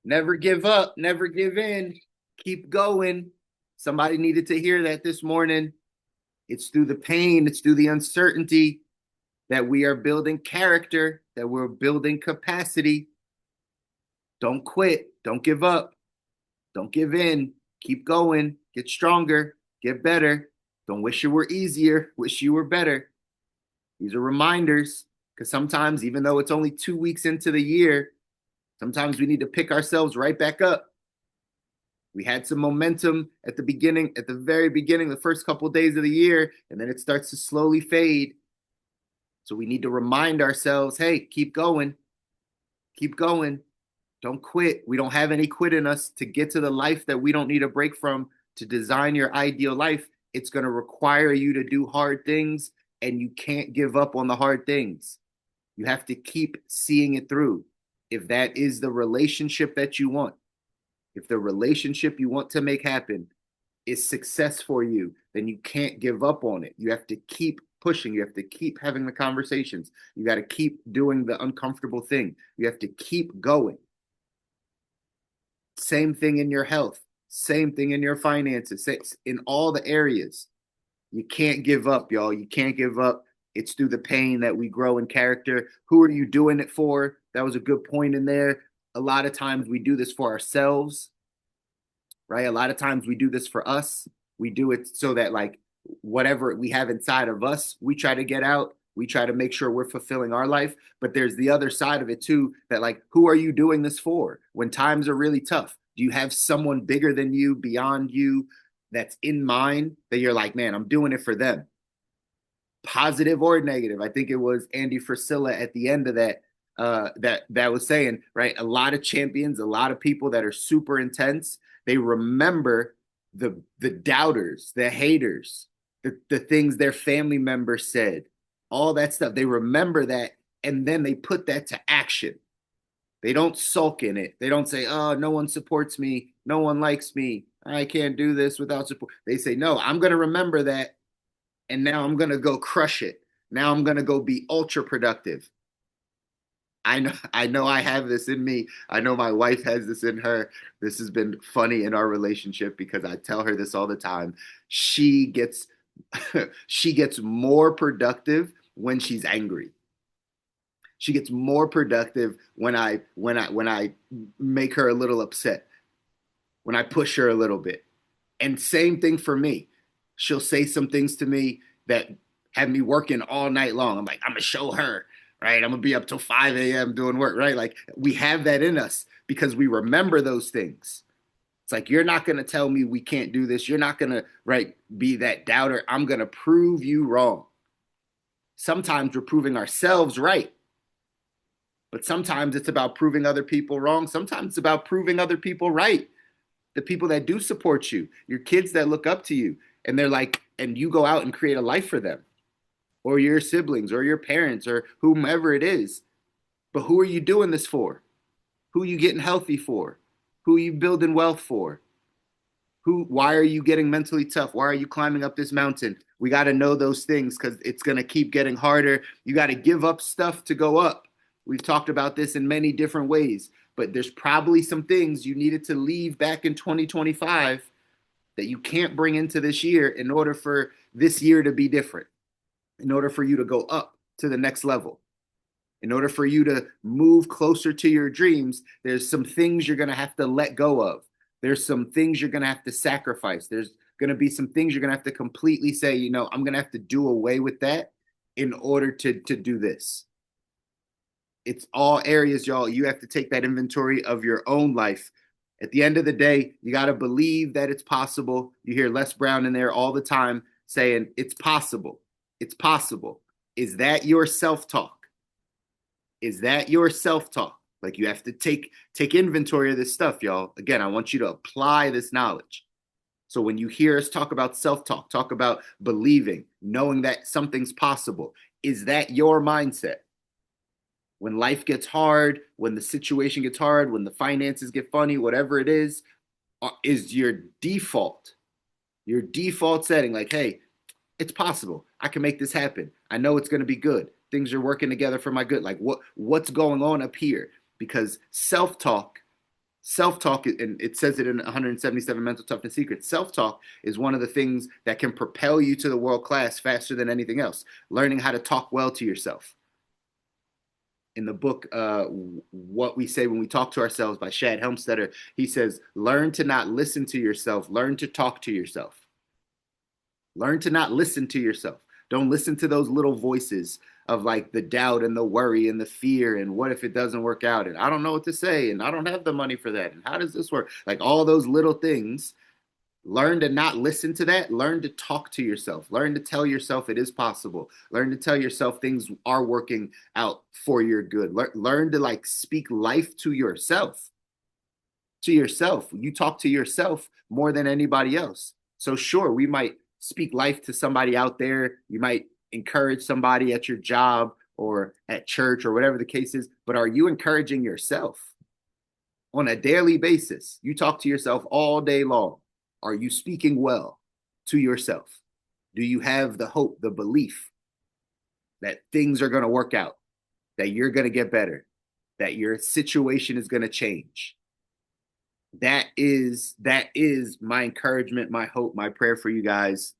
Never give up, never give in. Keep going. Somebody needed to hear that this morning. It's through the pain, it's through the uncertainty that we are building character, that we're building capacity. Don't quit. Don't give up. Don't give in. Keep going. Get stronger. Get better. Don't wish it were easier. Wish you were better. These are reminders because sometimes, even though it's only 2 weeks into the year, sometimes we need to pick ourselves right back up. We had some momentum at the beginning, at the very beginning, the first couple of days of the year, and then it starts to slowly fade. So we need to remind ourselves, hey, keep going. Keep going. Don't quit. We don't have any quit in us to get to the life that we don't need a break from, to design your ideal life. It's going to require you to do hard things, and you can't give up on the hard things. You have to keep seeing it through. If that is the relationship that you want, if the relationship you want to make happen is success for you, then you can't give up on it. You have to keep pushing. You have to keep having the conversations. You got to keep doing the uncomfortable thing. You have to keep going. Same thing in your health, same thing in your finances, in all the areas. You can't give up, y'all. You can't give up. It's through the pain that we grow in character. Who are you doing it for? That was a good point in there. A lot of times we do this for ourselves, right? A lot of times we do this for us. We do it so that, like, whatever we have inside of us, we try to get out. We try to make sure we're fulfilling our life. But there's the other side of it too, that, like, who are you doing this for when times are really tough? Do you have someone bigger than you, beyond you, that's in mind, that you're like, man, I'm doing it for them? Positive or negative. I think it was Andy Frisella at the end of that that was saying, right, a lot of champions, a lot of people that are super intense, they remember the doubters, the haters, the things their family members said, all that stuff. They remember that, and then they put that to action. They don't sulk in it. They don't say, oh, no one supports me, no one likes me, I can't do this without support. They say, no, I'm going to remember that, and now I'm going to go crush it. Now I'm going to go be ultra productive. I know I have this in me. I know my wife has this in her. This has been funny in our relationship because I tell her this all the time. She gets she gets more productive when she's angry. She gets more productive when I make her a little upset, when I push her a little bit. And same thing for me. She'll say some things to me that have me working all night long. I'm like, I'm gonna show her, right? I'm gonna be up till 5 a.m. doing work, right? Like, we have that in us because we remember those things. It's like, you're not gonna tell me we can't do this. You're not gonna, right, be that doubter. I'm gonna prove you wrong. Sometimes we're proving ourselves right, but sometimes it's about proving other people wrong. Sometimes it's about proving other people right. The people that do support you, your kids that look up to you, and they're like, and you go out and create a life for them, or your siblings, or your parents, or whomever it is. But who are you doing this for? Who are you getting healthy for? Who are you building wealth for? Why are you getting mentally tough? Why are you climbing up this mountain? We got to know those things because it's going to keep getting harder. You got to give up stuff to go up. We've talked about this in many different ways, but there's probably some things you needed to leave back in 2025 that you can't bring into this year in order for this year to be different, in order for you to go up to the next level, in order for you to move closer to your dreams. There's some things you're going to have to let go of. There's some things you're going to have to sacrifice. There's going to be some things you're going to have to completely say, I'm going to have to do away with that in order to do this. It's all areas, y'all. You have to take that inventory of your own life. At the end of the day, you got to believe that it's possible. You hear Les Brown in there all the time saying, it's possible. It's possible. Is that your self-talk? Is that your self-talk? Like, you have to take inventory of this stuff, y'all. Again, I want you to apply this knowledge. So when you hear us talk about self-talk, talk about believing, knowing that something's possible, is that your mindset? When life gets hard, when the situation gets hard, when the finances get funny, whatever it is your default setting, like, hey, it's possible. I can make this happen. I know it's going to be good. Things are working together for my good. Like, what's going on up here? Because Self-talk, and it says it in 177 Mental Toughness Secrets, self-talk is one of the things that can propel you to the world class faster than anything else. Learning how to talk well to yourself. In the book, What We Say When We Talk to Ourselves by Shad Helmstetter, he says, learn to not listen to yourself, learn to talk to yourself. Learn to not listen to yourself. Don't listen to those little voices of like the doubt and the worry and the fear and what if it doesn't work out and I don't know what to say and I don't have the money for that and how does this work? Like all those little things. Learn to not listen to that. Learn to talk to yourself. Learn to tell yourself it is possible. Learn to tell yourself things are working out for your good. Learn to like speak life to yourself. To yourself. You talk to yourself more than anybody else. So sure, we might speak life to somebody out there. You might encourage somebody at your job or at church or whatever the case is, but are you encouraging yourself on a daily basis? You talk to yourself all day long. Are you speaking well to yourself? Do you have the hope, the belief that things are going to work out, that you're going to get better, that your situation is going to change? That is my encouragement, my hope, my prayer for you guys.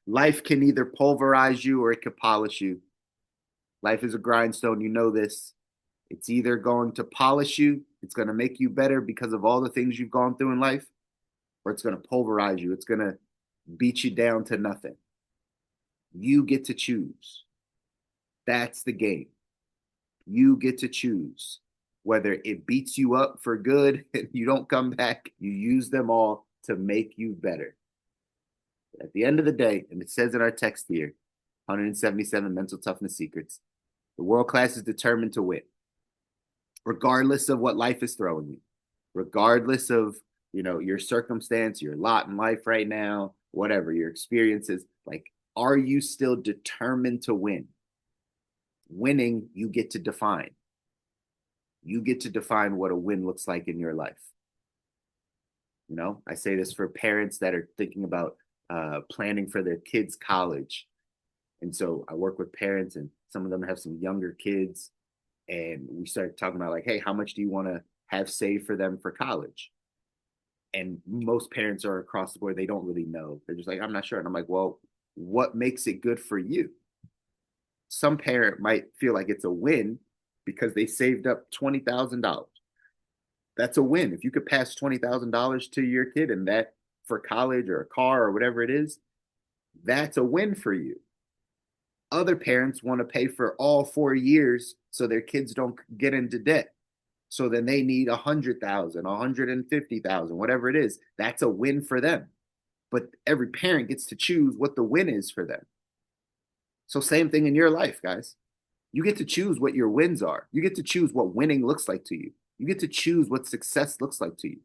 Life can either pulverize you or it can polish you. Life is a grindstone, you know this. It's either going to polish you, it's going to make you better because of all the things you've gone through in life, or it's going to pulverize you. It's going to beat you down to nothing. You get to choose. That's the game. You get to choose whether it beats you up for good and you don't come back. You use them all to make you better. At the end of the day, and it says in our text here, 177 Mental Toughness Secrets, the world class is determined to win, regardless of what life is throwing you, regardless of your circumstance, your lot in life right now, whatever your experiences. Like, are you still determined to win? Winning, you get to define. You get to define what a win looks like in your life. I say this for parents that are thinking about planning for their kids' college. And so I work with parents, and some of them have some younger kids. And we start talking about like, hey, how much do you want to have saved for them for college? And most parents are across the board. They don't really know. They're just like, I'm not sure. And I'm like, well, what makes it good for you? Some parent might feel like it's a win because they saved up $20,000. That's a win. If you could pass $20,000 to your kid and that for college or a car or whatever it is, that's a win for you. Other parents want to pay for all 4 years so their kids don't get into debt. So then they need 100,000, 150,000, whatever it is. That's a win for them. But every parent gets to choose what the win is for them. So same thing in your life, guys. You get to choose what your wins are. You get to choose what winning looks like to you. You get to choose what success looks like to you.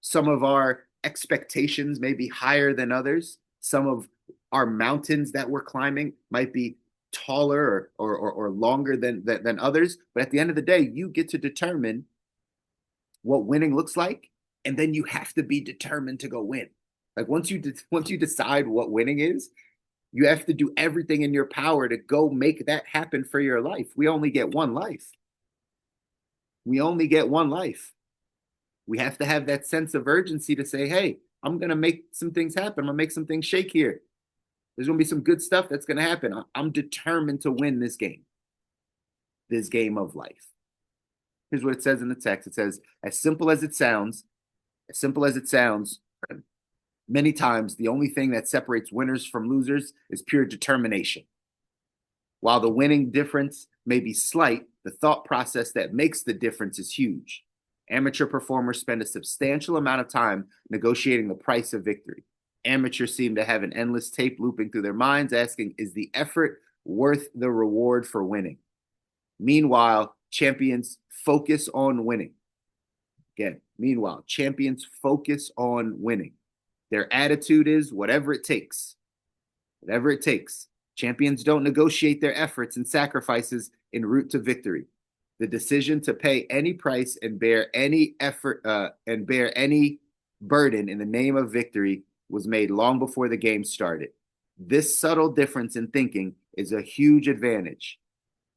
Some of our expectations may be higher than others. Some of our mountains that we're climbing might be taller or longer than others. But at the end of the day, you get to determine what winning looks like, and then you have to be determined to go win. Like once you decide what winning is, you have to do everything in your power to go make that happen for your life. We only get one life. We only get one life. We have to have that sense of urgency to say, hey, I'm going to make some things happen. I'm going to make some things shake here. There's going to be some good stuff that's going to happen. I'm determined to win this game of life. Here's what it says in the text. It says, as simple as it sounds, many times the only thing that separates winners from losers is pure determination. While the winning difference may be slight, the thought process that makes the difference is huge. Amateur performers spend a substantial amount of time negotiating the price of victory. Amateurs seem to have an endless tape looping through their minds, asking, is the effort worth the reward for winning? Meanwhile, champions focus on winning. Again, meanwhile, champions focus on winning. Their attitude is whatever it takes. Whatever it takes. Champions don't negotiate their efforts and sacrifices en route to victory. The decision to pay any price and bear any effort and bear any burden in the name of victory was made long before the game started. This subtle difference in thinking is a huge advantage.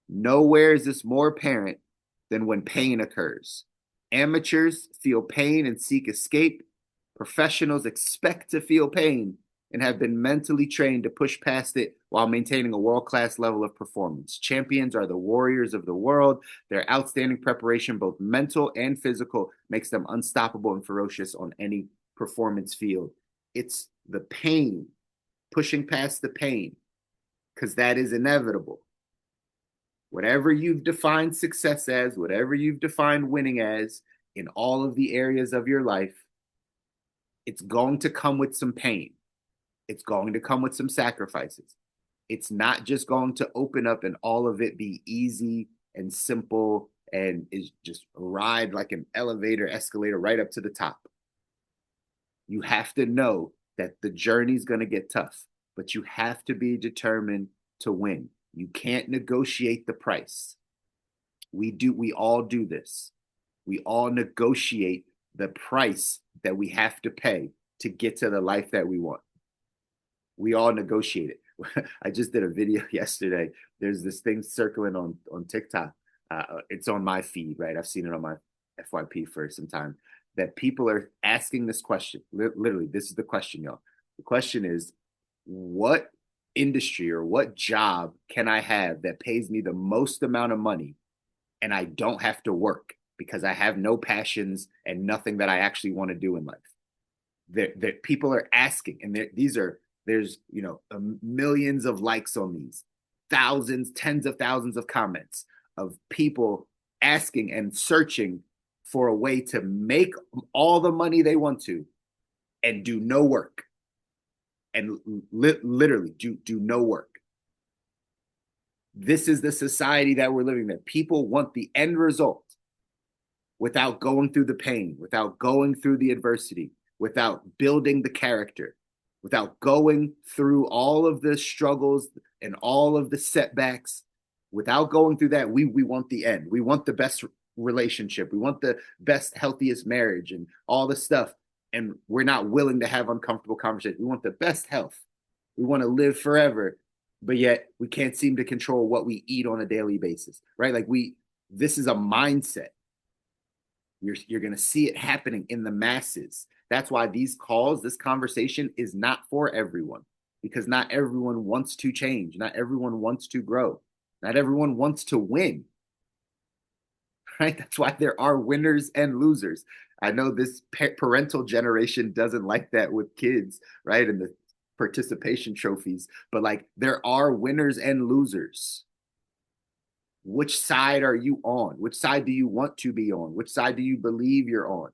Nowhere is this more apparent than when pain occurs. Amateurs feel pain and seek escape. Professionals expect to feel pain and have been mentally trained to push past it while maintaining a world-class level of performance. Champions are the warriors of the world. Their outstanding preparation, both mental and physical, makes them unstoppable and ferocious on any performance field. It's the pain, pushing past the pain, because that is inevitable. Whatever you've defined success as, whatever you've defined winning as in all of the areas of your life, it's going to come with some pain. It's going to come with some sacrifices. It's not just going to open up and all of it be easy and simple and is just a ride like an elevator, escalator right up to the top. You have to know that the journey's going to get tough, but you have to be determined to win. You can't negotiate the price. We all do this. We all negotiate the price that we have to pay to get to the life that we want. We all negotiate it. I just did a video yesterday. There's this thing circling on TikTok. It's on my feed, right? I've seen it on my FYP for some time. That people are asking this question. Literally, this is the question, y'all. The question is, what industry or what job can I have that pays me the most amount of money and I don't have to work because I have no passions and nothing that I actually want to do in life? That people are asking, and there's millions of likes on these, thousands, tens of thousands of comments of people asking and searching for a way to make all the money they want to and do no work, and literally do no work. This is the society that we're living in. People want the end result without going through the pain, without going through the adversity, without building the character, without going through all of the struggles and all of the setbacks. Without going through that, we want the end. We want the best relationship. We want the best, healthiest marriage and all this stuff. And we're not willing to have uncomfortable conversations. We want the best health. We want to live forever, but yet we can't seem to control what we eat on a daily basis, right? Like this is a mindset. You're going to see it happening in the masses. That's why these calls, this conversation is not for everyone, because not everyone wants to change. Not everyone wants to grow. Not everyone wants to win, right? That's why there are winners and losers. I know this parental generation doesn't like that with kids, right? And the participation trophies, but like there are winners and losers. Which side are you on? Which side do you want to be on? Which side do you believe you're on?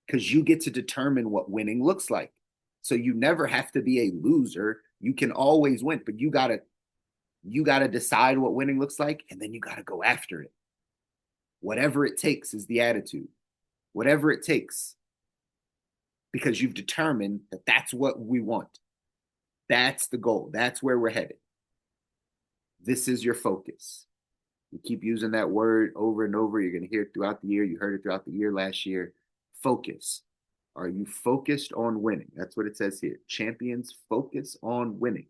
Because you get to determine what winning looks like. So you never have to be a loser. You can always win, but you gotta decide what winning looks like, and then you gotta go after it. Whatever it takes is the attitude. Whatever it takes, because you've determined that that's what we want. That's the goal. That's where we're headed. This is your focus. You keep using that word over and over. You're going to hear it throughout the year. You heard it throughout the year last year. Focus. Are you focused on winning? That's what it says here. Champions focus on winning.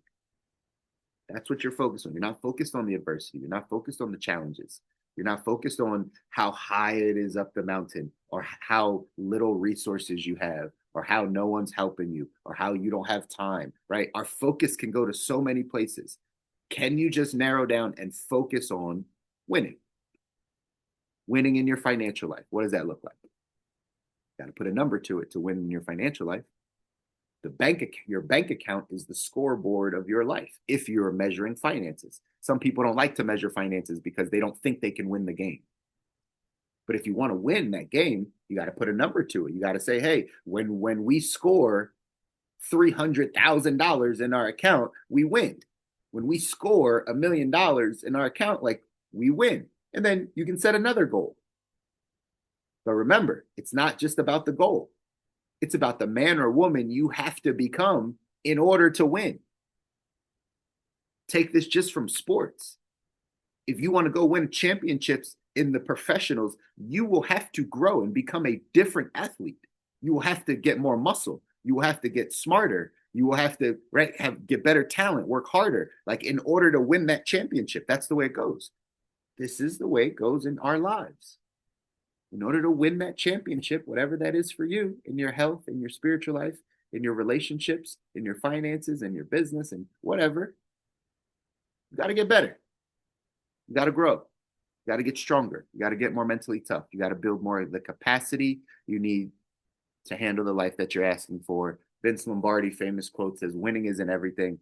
That's what you're focused on. You're not focused on the adversity. You're not focused on the challenges. You're not focused on how high it is up the mountain, or how little resources you have, or how no one's helping you, or how you don't have time, right? Our focus can go to so many places. Can you just narrow down and focus on winning? Winning in your financial life. What does that look like? Got to put a number to it to win in your financial life. Your bank account is the scoreboard of your life if you're measuring finances. Some people don't like to measure finances because they don't think they can win the game. But if you want to win that game, you got to put a number to it. You got to say, hey, when we score $300,000 in our account, we win. When we score $1 million in our account, like, we win. And then you can set another goal. But remember, it's not just about the goal. It's about the man or woman you have to become in order to win. Take this just from sports. If you want to go win championships in the professionals, you will have to grow and become a different athlete. You will have to get more muscle. You will have to get smarter. You will have to get better talent, work harder, like, in order to win that championship. That's the way it goes. This is the way it goes in our lives. In order to win that championship, whatever that is for you in your health, in your spiritual life, in your relationships, in your finances, in your business, and whatever, you got to get better. You got to grow. You got to get stronger. You got to get more mentally tough. You got to build more of the capacity you need to handle the life that you're asking for. Vince Lombardi, famous quote says, winning isn't everything,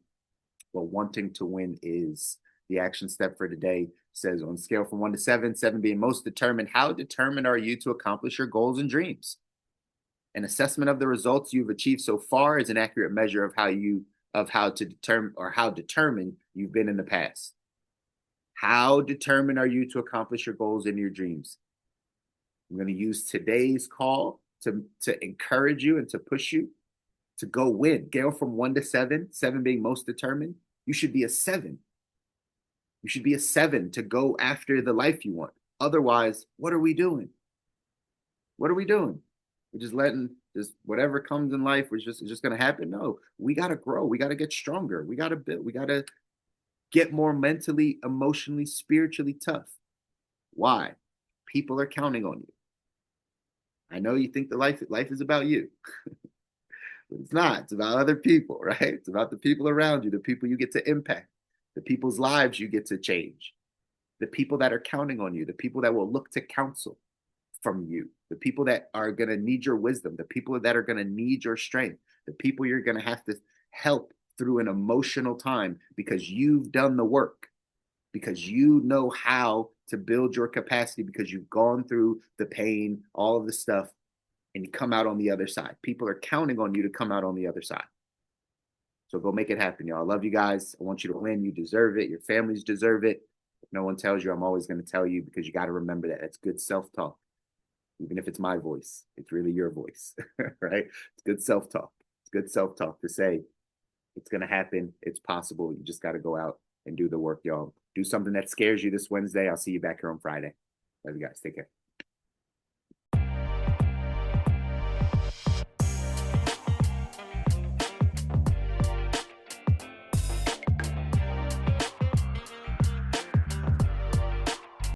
but wanting to win is. The action step for today says, on a scale from 1 to 7, 7 being most determined, how determined are you to accomplish your goals and dreams? An assessment of the results you've achieved so far is an accurate measure of how to determine or how determined you've been in the past. How determined are you to accomplish your goals and your dreams? I'm going to use today's call to encourage you and to push you to go win. Scale from 1 to 7, 7 being most determined. You should be a 7. You should be a 7 to go after the life you want. Otherwise, what are we doing? What are we doing? We're just letting just whatever comes in life, it's just going to happen. No, we got to grow. We got to get stronger. We got to build. We got to get more mentally, emotionally, spiritually tough. Why? People are counting on you. I know you think the life is about you. But it's not. It's about other people, right? It's about the people around you, the people you get to impact, the people's lives you get to change, the people that are counting on you, the people that will look to counsel from you, the people that are going to need your wisdom, the people that are going to need your strength, the people you're going to have to help through an emotional time because you've done the work, because you know how to build your capacity, because you've gone through the pain, all of the stuff, and you come out on the other side. People are counting on you to come out on the other side. So go make it happen, y'all. I love you guys. I want you to win. You deserve it. Your families deserve it. If no one tells you, I'm always going to tell you, because you got to remember that. That's good self-talk. Even if it's my voice, it's really your voice, right? It's good self-talk. It's good self-talk to say it's going to happen. It's possible. You just got to go out and do the work, y'all. Do something that scares you this Wednesday. I'll see you back here on Friday. Love you guys. Take care.